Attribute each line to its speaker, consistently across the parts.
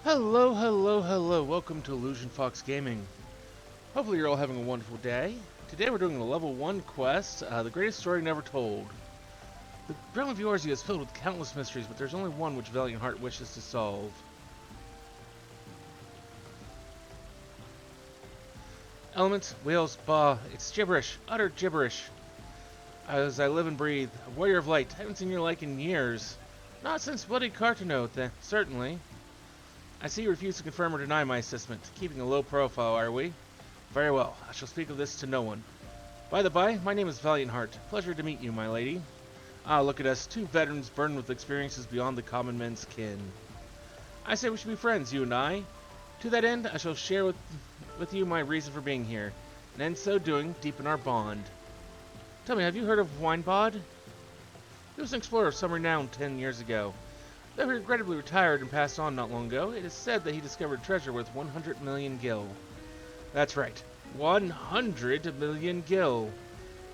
Speaker 1: Hello, hello, hello. Welcome to Illusion Fox Gaming. Hopefully you're all having a wonderful day. Today we're doing the level 1 quest, The Greatest Story Never Told. The realm of Eorzea is filled with countless mysteries, but there's only one which Valiant Heart wishes to solve. Elements, wheels, bah, it's gibberish, utter gibberish. As I live and breathe, a warrior of light, I haven't seen your like in years. Not since Bloody Cartanote, then, certainly. I see you refuse to confirm or deny my assessment. Keeping a low profile, are we? Very well, I shall speak of this to no one. By the by, my name is Valiant Heart. Pleasure to meet you, my lady. Ah, look at us, two veterans burdened with experiences beyond the common man's kin. I say we should be friends, you and I. To that end, I shall share with you my reason for being here, and in so doing, deepen our bond. Tell me, have you heard of Winebod? He was an explorer of some renown 10 years ago. Though he regrettably retired and passed on not long ago, it is said that he discovered treasure worth 100 million gil. That's right, 100 million gil.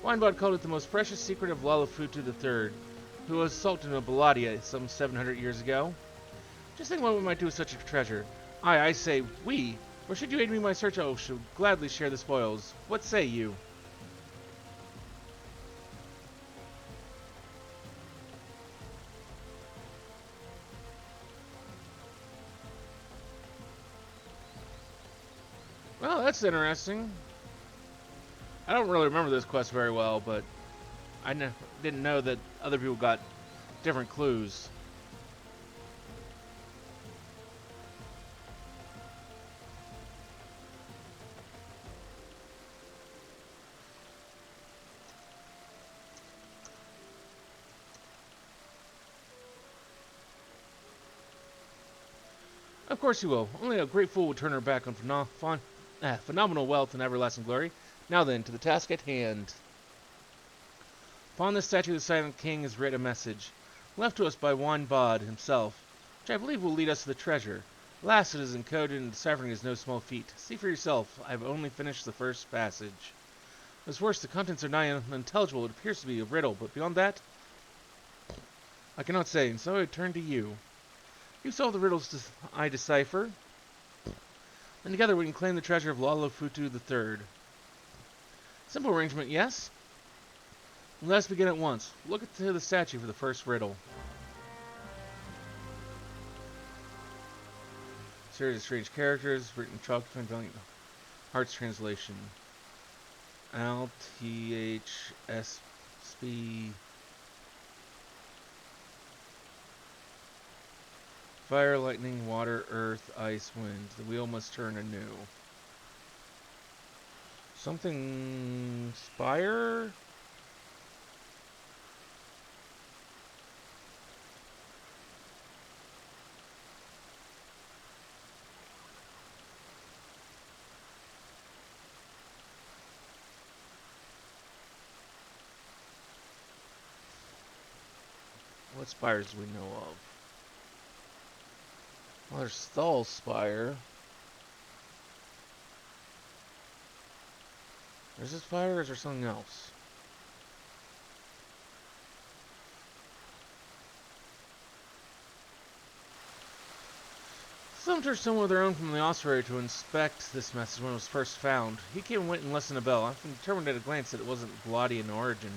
Speaker 1: Winebod called it the most precious secret of Lalafutu III, who was Sultan of Baladia some 700 years ago. Just think what we might do with such a treasure. I say we, or should you aid me in my search, I shall gladly share the spoils. What say you? Well, that's interesting. I don't really remember this quest very well, but I didn't know that other people got different clues. Of course you will. Only a great fool would turn her back on phenomenal wealth and everlasting glory. Now then, to the task at hand. Upon this statue of the Silent King is writ a message, left to us by Juan Bod himself, which I believe will lead us to the treasure. Alas, it is encoded, and deciphering is no small feat. See for yourself, I have only finished the first passage. What's worse, the contents are nigh unintelligible. It appears to be a riddle, but beyond that, I cannot say, and so I turn to you. You solve the riddles I decipher, and together we can claim the treasure of Lalafutu III. Simple arrangement, yes? Let us begin at once. Look at the statue for the first riddle. Series of strange characters, written chalk from Valiant Heart's translation. LTHSB. Fire, lightning, water, earth, ice, wind. The wheel must turn anew. Something... Spire? What spires do we know of? Well, there's Stall Spire. Is this fire or is there something else? Some took someone of their own from the ossuary to inspect this message when it was first found. He came and went and listened to Bell. I can determine at a glance that it wasn't Bloody in origin.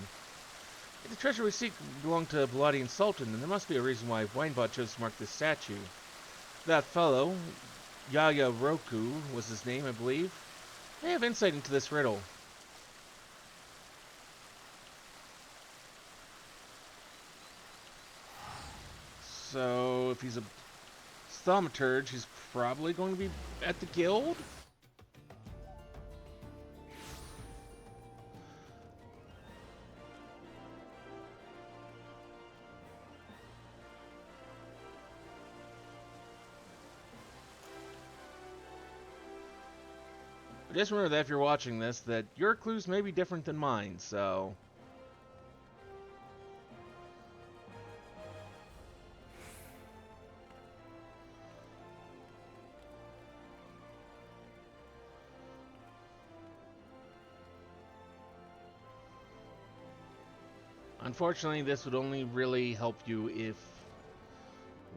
Speaker 1: If the treasure we seek belonged to Bloody and Sultan, then there must be a reason why Winebot chose to mark this statue. That fellow, Yaya Roku was his name, I believe. They have insight into this riddle. So, if he's a thaumaturge, he's probably going to be at the guild? Just remember that if you're watching this, that your clues may be different than mine, so... Unfortunately, this would only really help you if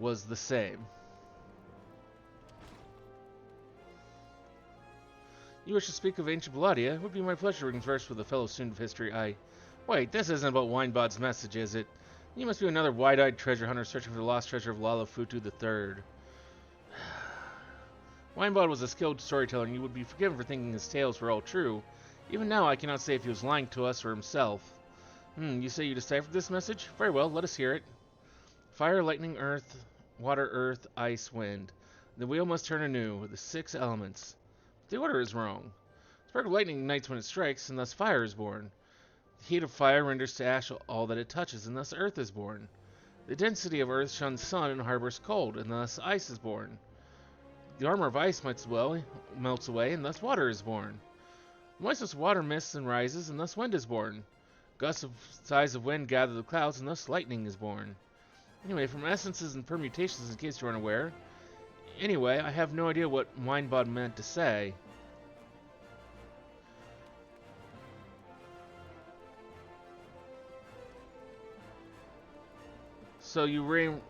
Speaker 1: was the same. You wish to speak of ancient Belladia? It would be my pleasure to converse with a fellow student of history. Wait, this isn't about Winebod's message, is it? You must be another wide-eyed treasure hunter searching for the lost treasure of Lala Futu III. Winebod was a skilled storyteller, and you would be forgiven for thinking his tales were all true. Even now, I cannot say if he was lying to us or himself. You say you deciphered this message? Very well, let us hear it. Fire, lightning, earth, ice, wind. The wheel must turn anew, the 6 elements. The order is wrong. The spark of lightning ignites when it strikes, and thus fire is born. The heat of fire renders to ash all that it touches, and thus earth is born. The density of earth shuns sun and harbors cold, and thus ice is born. The armor of ice melts away, and thus water is born. Moistness of water mists and rises, and thus wind is born. Gusts of size of wind gather the clouds, and thus lightning is born. Anyway, from essences and permutations, in case you're unaware. Anyway, I have no idea what Winebod meant to say. So you ran...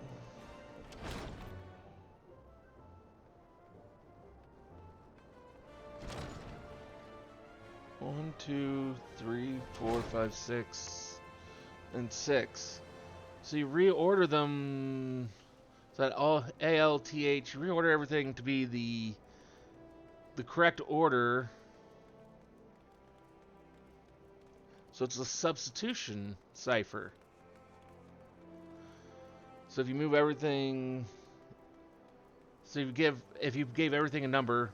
Speaker 1: 1, 2, 3, 4, 5, 6, and 6. So you reorder them so that all ALTH, you reorder everything to be the correct order. So it's a substitution cipher. So if you move everything, so if you gave everything a number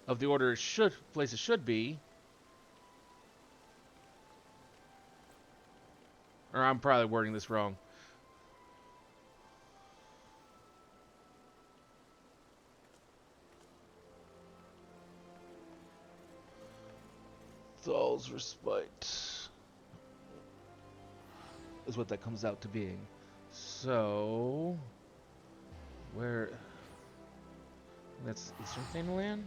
Speaker 1: of the order it should be, or I'm probably wording this wrong. Thal's respite is what that comes out to being. So, that's Eastern Thanalan?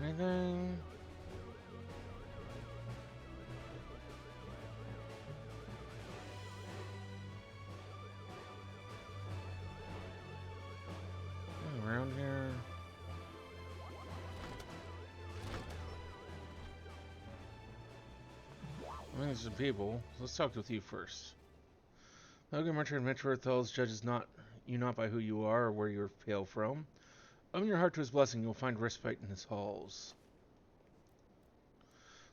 Speaker 1: Anything? Around here? I mean, there's some people. Let's talk with you first. Logan Merchant Metro Thals judges you not by who you are or where you hail from. Open your heart to his blessing, you will find respite in his halls.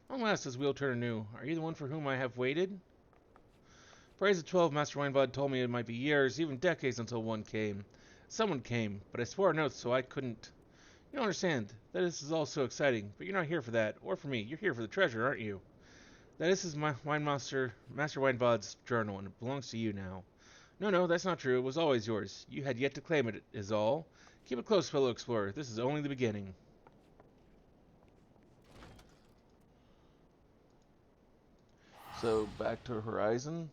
Speaker 1: Long last, his wheel turn anew. Are you the one for whom I have waited? Praise the 12, Master Winebod told me it might be years, even decades until one came. Someone came, but I swore an oath, so I couldn't. You don't understand. That this is all so exciting, but you're not here for that, or for me. You're here for the treasure, aren't you? That this is my Master Winebod's journal, and it belongs to you now. No, that's not true. It was always yours. You had yet to claim it, is all. Keep it close, fellow explorer. This is only the beginning. So, back to Horizon.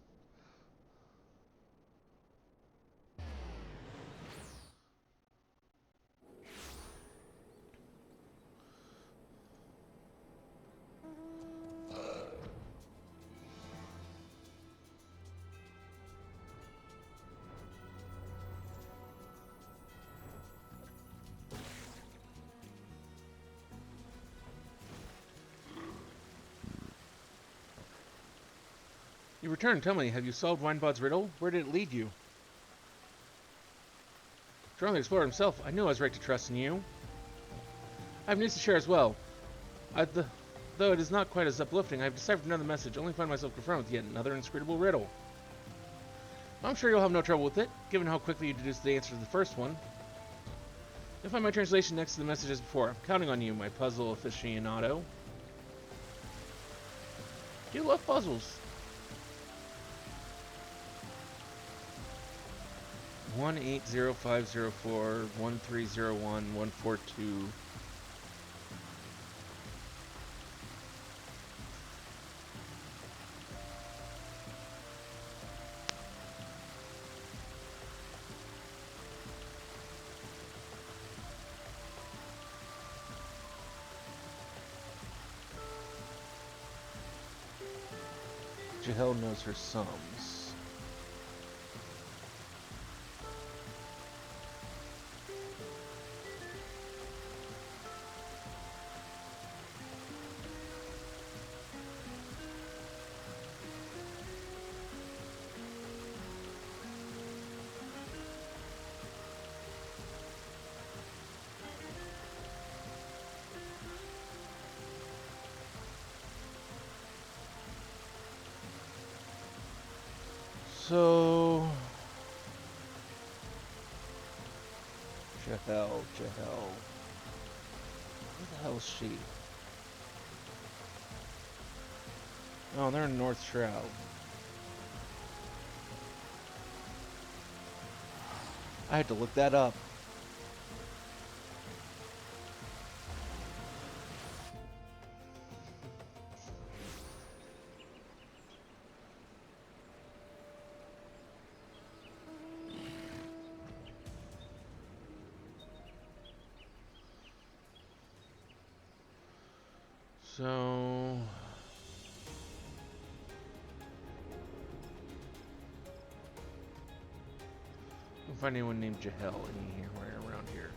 Speaker 1: You returned. Tell me, have you solved Winebod's riddle? Where did it lead you? Strong the explorer himself, I knew I was right to trust in you. I have news to share as well. Though it is not quite as uplifting, I have deciphered another message, only find myself confronted with yet another inscrutable riddle. I'm sure you'll have no trouble with it, given how quickly you deduced the answer to the first one. You'll find my translation next to the messages before. I'm counting on you, my puzzle aficionado. Do you love puzzles? 180504 1301 142. Jahel knows her sums. So... Jahel. Who the hell is she? Oh, they're in North Shroud. I had to look that up. So... I don't find anyone named Jahel anywhere around here.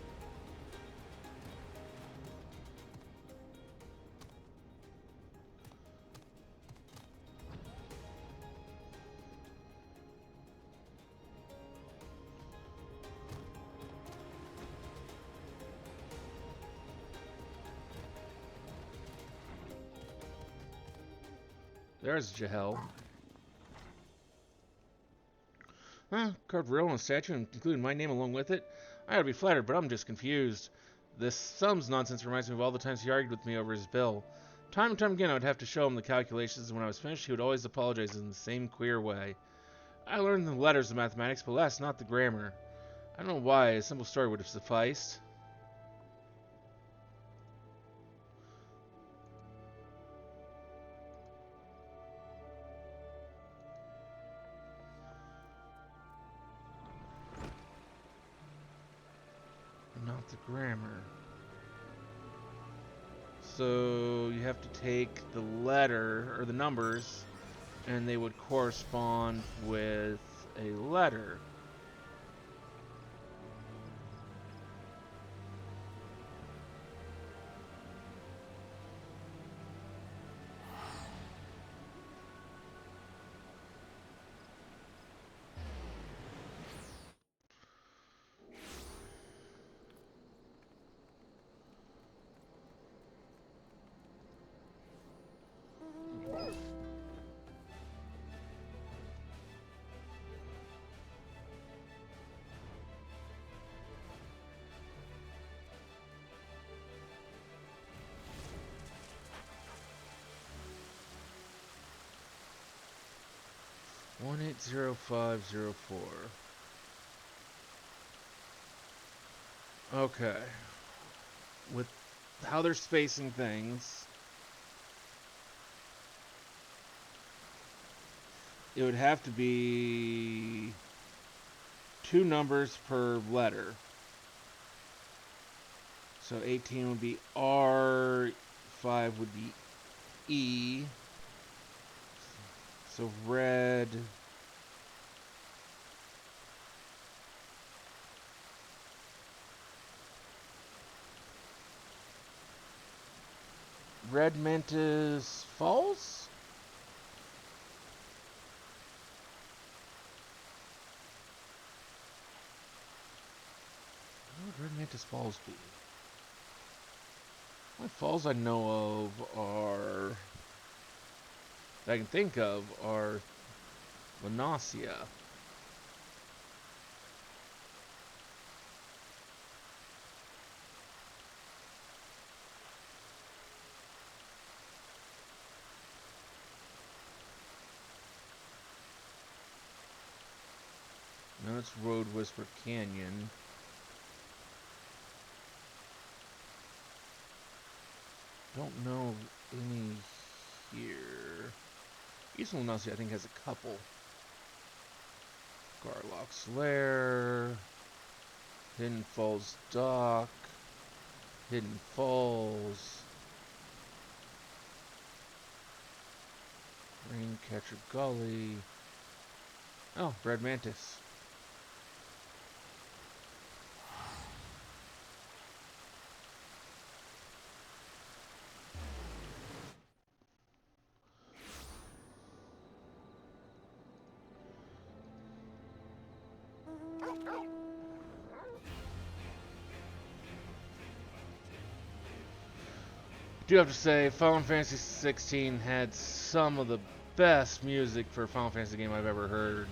Speaker 1: There's Jahel. Huh? Carved riddle on a statue, including my name along with it? I ought to be flattered, but I'm just confused. This sums nonsense reminds me of all the times he argued with me over his bill. Time and time again, I would have to show him the calculations, and when I was finished, he would always apologize in the same queer way. I learned the letters of mathematics, but alas, not the grammar. I don't know why, a simple story would have sufficed. Not the grammar. So you have to take the letter, or the numbers, and they would correspond with a letter. One 180504. Okay. With how they're spacing things, it would have to be 2 numbers per letter. So 18 would be R, 5 would be E. So red. Red meant is false? Mantis Falls be? The only falls I know of are that I can think of are Lanasia. No, it's Road Whisper Canyon. Don't know any here. East Lanasia, I think, has a couple. Garlock's Lair, Hidden Falls Dock, Hidden Falls, Raincatcher Gully. Oh, Red Mantis. I do have to say, Final Fantasy 16 had some of the best music for a Final Fantasy game I've ever heard.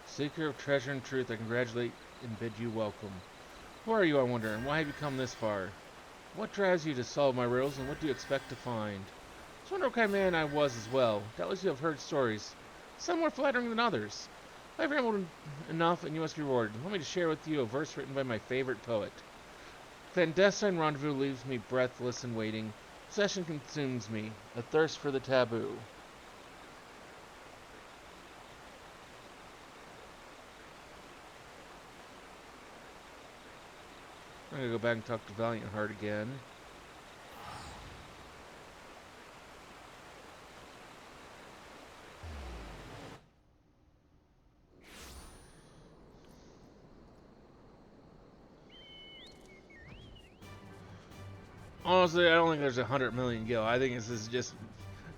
Speaker 1: Seeker of treasure and truth, I congratulate and bid you welcome. Who are you, I wonder, and why have you come this far? What drives you to solve my riddles, and what do you expect to find? I just wonder what kind of man I was as well. Doubtless you have heard stories, some more flattering than others. I've rambled enough, and you must be rewarded. Let me to share with you a verse written by my favorite poet. Clandestine rendezvous leaves me breathless and waiting. Obsession consumes me, a thirst for the taboo. I'm gonna go back and talk to Valiant Heart again. Honestly, I don't think there's 100 million gil. I think this is just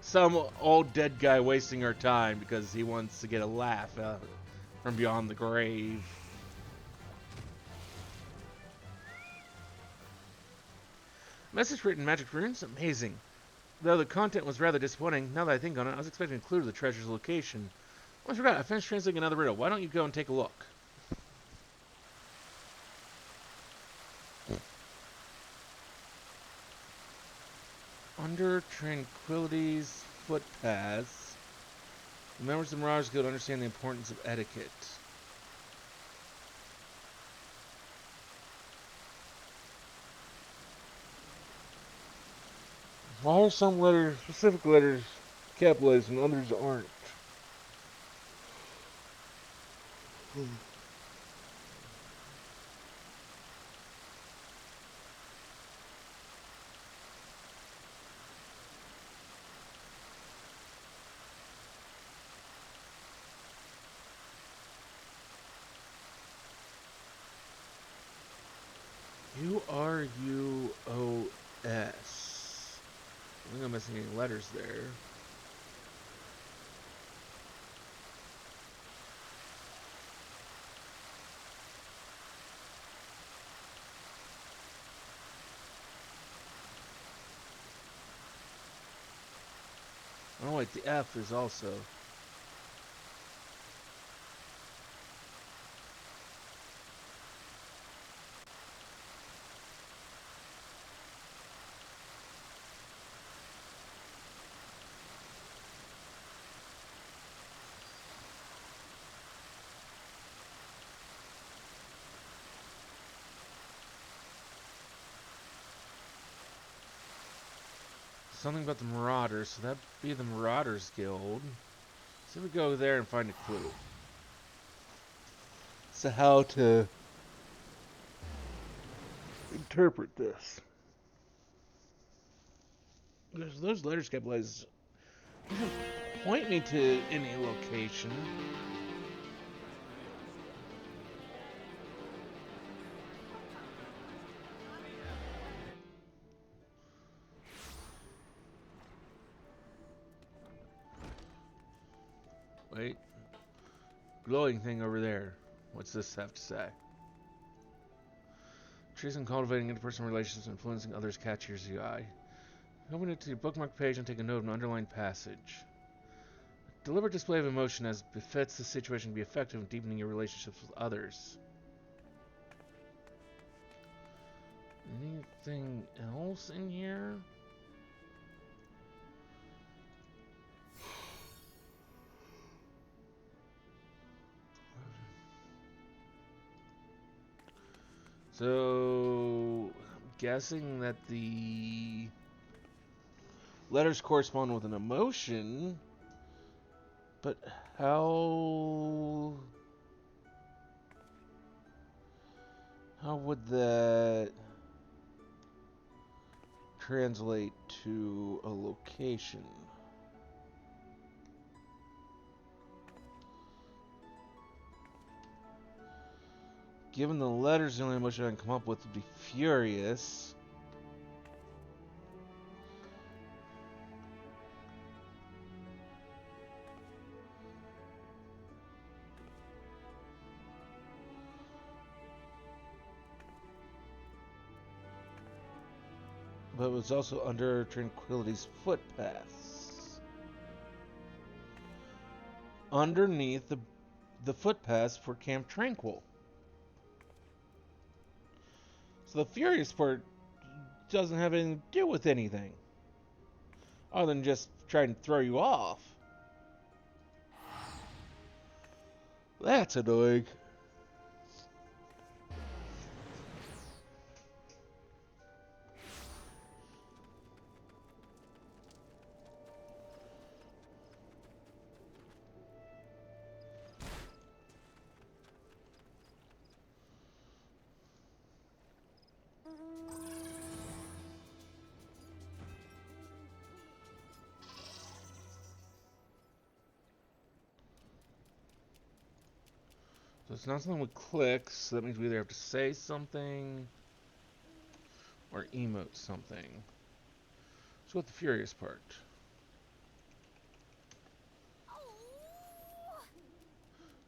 Speaker 1: some old dead guy wasting our time because he wants to get a laugh from beyond the grave. Message written magic runes? Amazing. Though the content was rather disappointing, now that I think on it, I was expecting a clue to the treasure's location. I forgot, I finished translating another riddle. Why don't you go and take a look? Under Tranquility's footpaths, the members of the Marauders Guild understand the importance of etiquette. Why are some letters, specific letters, capitalized and others aren't? U-R-U-O-S. I think I'm missing any letters there. Oh wait, the F is also. Something about the Marauders, so that'd be the Marauders Guild. So we go there and find a clue. So how to interpret this? Those letters capitalized point me to any location. Wait, glowing thing over there. What's this have to say? Trees and cultivating interpersonal relationships and influencing others catches your eye. Open it to your bookmark page and take a note of an underlined passage. A deliberate display of emotion as befits the situation can be effective in deepening your relationships with others. Anything else in here? So, I'm guessing that the letters correspond with an emotion, but how would that translate to a location? Given the letters, the only emotion I can come up with would be furious. But it was also under Tranquility's footpaths. Underneath the footpaths for Camp Tranquil. So the furious part doesn't have anything to do with anything. Other than just trying to throw you off. That's annoying. So it's not something with clicks, so that means we either have to say something or emote something. So what's the furious part?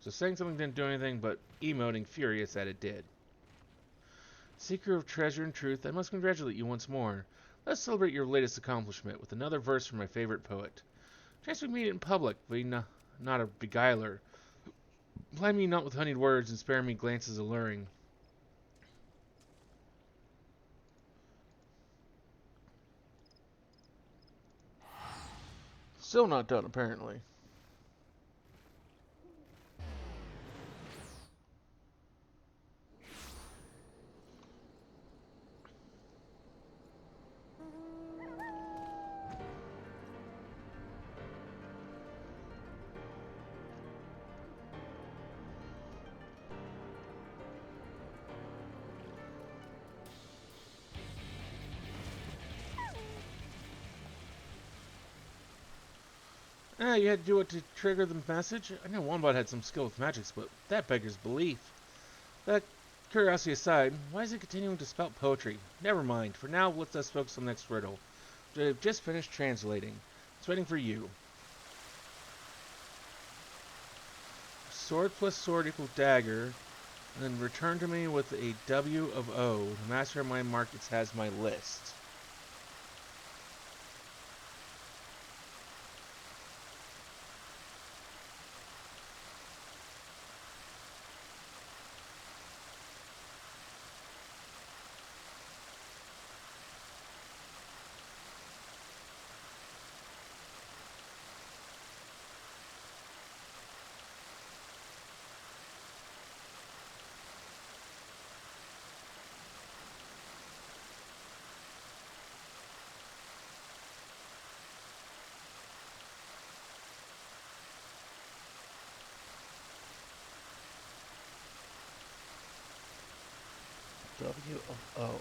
Speaker 1: So saying something didn't do anything, but emoting furious that it did. Seeker of treasure and truth, I must congratulate you once more. Let's celebrate your latest accomplishment with another verse from my favorite poet. Chance we meet in public, but not a beguiler. Ply me not with honeyed words and spare me glances alluring. Still not done, apparently. Ah, you had to do it to trigger the message? I know Wombat had some skill with magics, but that beggars belief. That curiosity aside, why is it continuing to spout poetry? Never mind. For now, let us focus on the next riddle. I've just finished translating. It's waiting for you. Sword plus sword equals dagger, and then return to me with a W of O. The master of my markets has my list. W of O.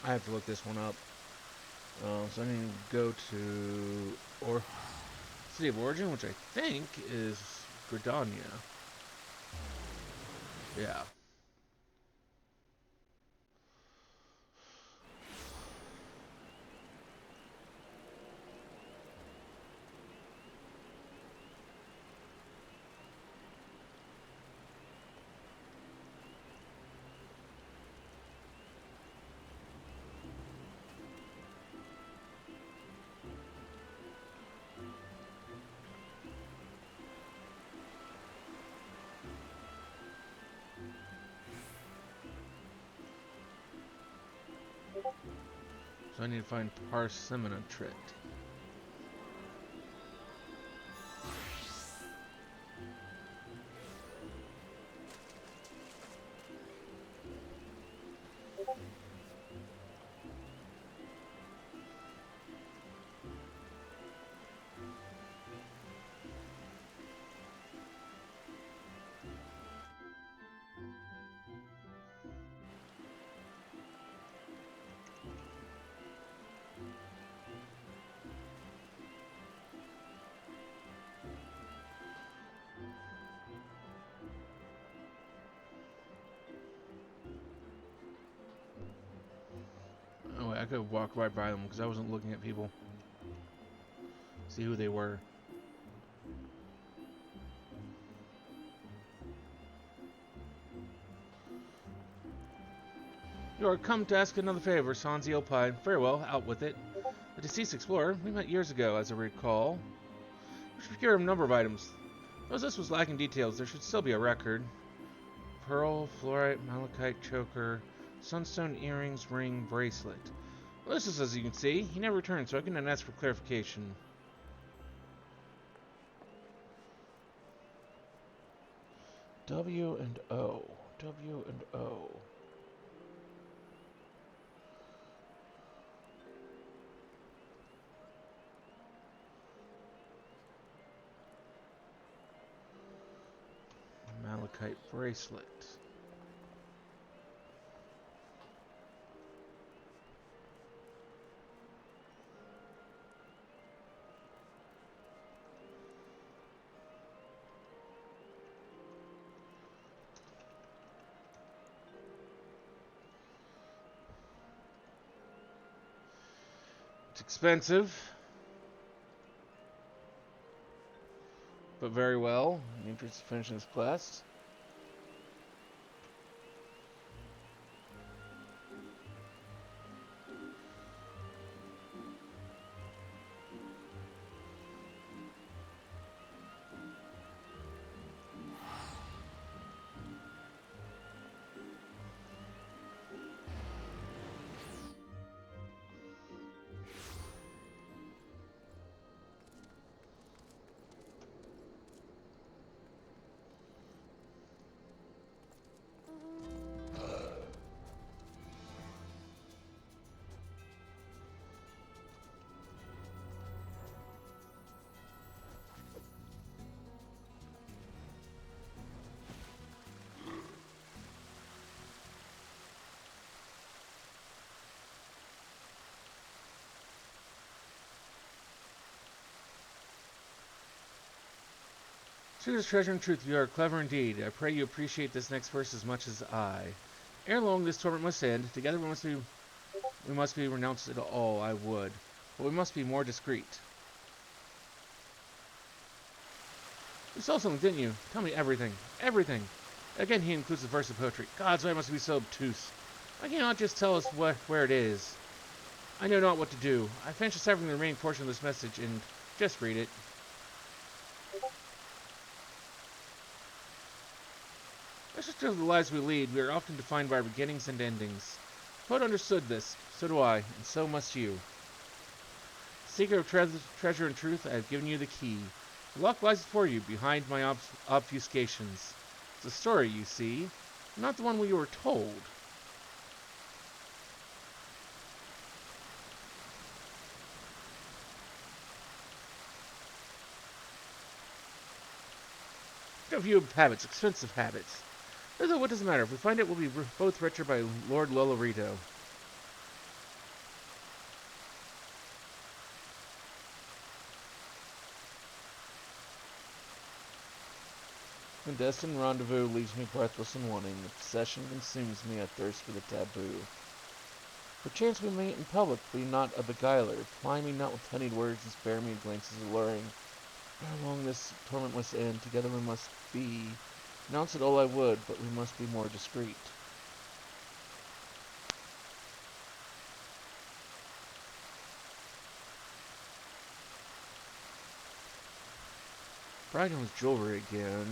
Speaker 1: I have to look this one up. So I need to go to City of Origin, which I think is Gridania. Yeah. So I need to find Parsimonitrate. Oh wait, I could walk right by them because I wasn't looking at people. See who they were. You are come to ask another favor, Sanzi opined. Very well, out with it. The deceased explorer, we met years ago, as I recall. We should procure a number of items. Though this was lacking details, there should still be a record. Pearl, fluorite, malachite choker, sunstone earrings, ring, bracelet. Well, this is as you can see. He never returned, so I cannot ask for clarification. W and O. W and O. Malachite bracelet. It's expensive, but very well. Need to finish this quest. Truth, treasure, and truth, you are clever indeed. I pray you appreciate this next verse as much as I. Ere long, this torment must end. Together we must be renounced at all, I would. But we must be more discreet. You saw something, didn't you? Tell me everything. Everything. Again, he includes the verse of poetry. Gods, why must we be so obtuse? Why can't you not just tell us where it is? I know not what to do. I finished deciphering the remaining portion of this message and just read it. As just of the lives we lead, we are often defined by our beginnings and endings. The poet understood this, so do I, and so must you. Seeker of treasure and truth, I have given you the key. The lock lies before you, behind my obfuscations. It's a story, you see, not the one we were told. A few habits, expensive habits. Although what does it matter? If we find it, we'll be both richer by Lord Lolorito.
Speaker 2: The destined rendezvous leaves me breathless and wanting. The possession consumes me. I thirst for the taboo. Perchance we meet in public, be not a beguiler. Ply me not with honeyed words, and spare me glances alluring. How long this torment must end, together we must be. Announce it all I would, but we must be more discreet. Braggin's jewelry again.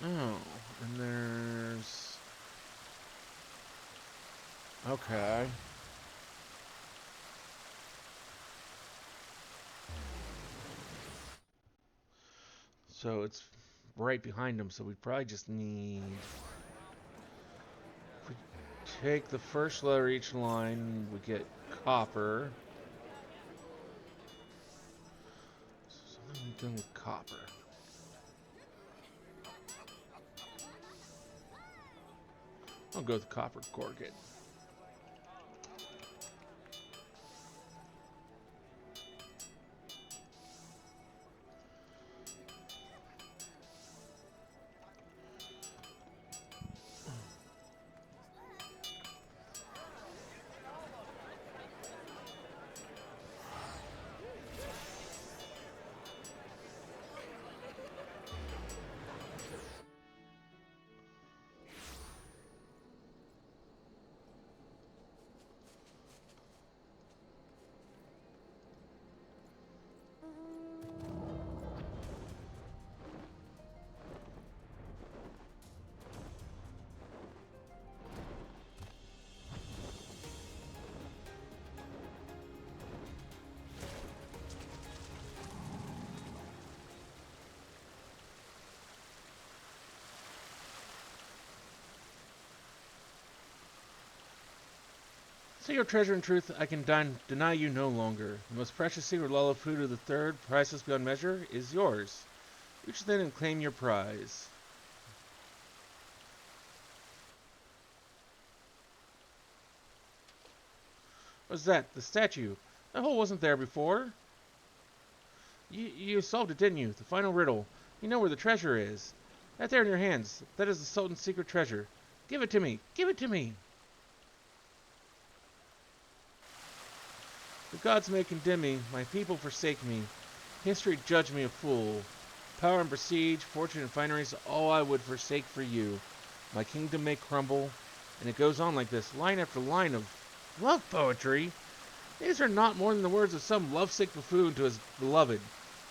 Speaker 2: Oh, and there's... Okay. So it's right behind him, so we probably just need... If we take the first letter of each line, we get copper. Something done with copper. I'll go with copper corget. Say your treasure and truth, I can deny you no longer. The most precious secret Lalafudu the Third, priceless beyond measure, is yours. Reach then and claim your prize. What's that? The statue. That hole wasn't there before. You solved it, didn't you? The final riddle. You know where the treasure is. Right there in your hands. That is the Sultan's secret treasure. Give it to me. Give it to me. The gods may condemn me. My people forsake me. History judged me a fool. Power and prestige, fortune and fineries, all I would forsake for you. My kingdom may crumble. And it goes on like this, line after line of love poetry. These are not more than the words of some lovesick buffoon to his beloved.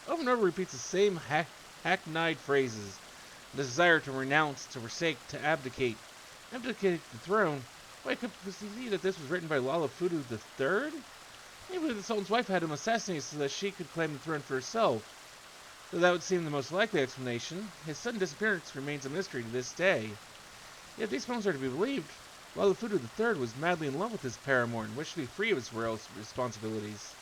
Speaker 2: Over and over repeats the same hackneyed phrases. The desire to renounce, to forsake, to abdicate. Abdicate the throne? Why, could you see that this was written by Lalafudu the Third? Maybe the Sultan's wife had him assassinated so that she could claim the throne for herself. Though that would seem the most likely explanation, his sudden disappearance remains a mystery to this day. Yet if these poems are to be believed, Lalafudu III was madly in love with his paramour and wished to be free of his royal responsibilities.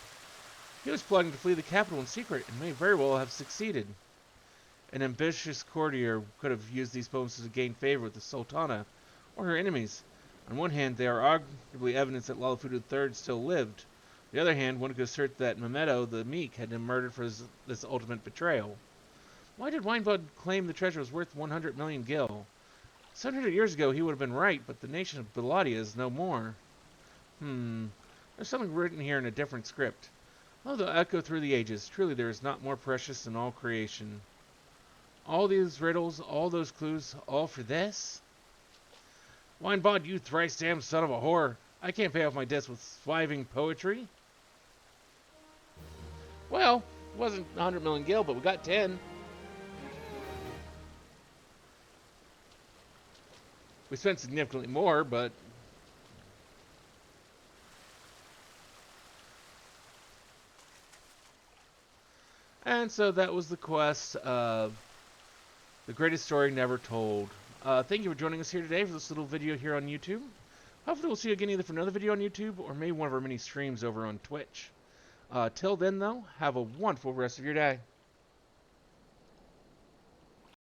Speaker 2: He was plotting to flee the capital in secret and may very well have succeeded. An ambitious courtier could have used these poems to gain favor with the Sultana or her enemies. On one hand, they are arguably evidence that Lalafudu III still lived. On the other hand, one could assert that Memedo the Meek had been murdered for this ultimate betrayal. Why did Winebud claim the treasure was worth 100 million gil? 700 years ago he would have been right, but the nation of Belladia is no more. There's something written here in a different script. Oh, they'll echo through the ages. Truly there is not more precious in all creation. All these riddles, all those clues, all for this? Winebod, you thrice damned son of a whore. I can't pay off my debts with swiving poetry. Well, it wasn't 100 million gil, but we got 10. We spent significantly more, but... And so that was the quest of The Greatest Story Never Told. Thank you for joining us here today for this little video here on YouTube. Hopefully we'll see you again either for another video on YouTube or maybe one of our mini streams over on Twitch. Till then, though, have a wonderful rest of your day.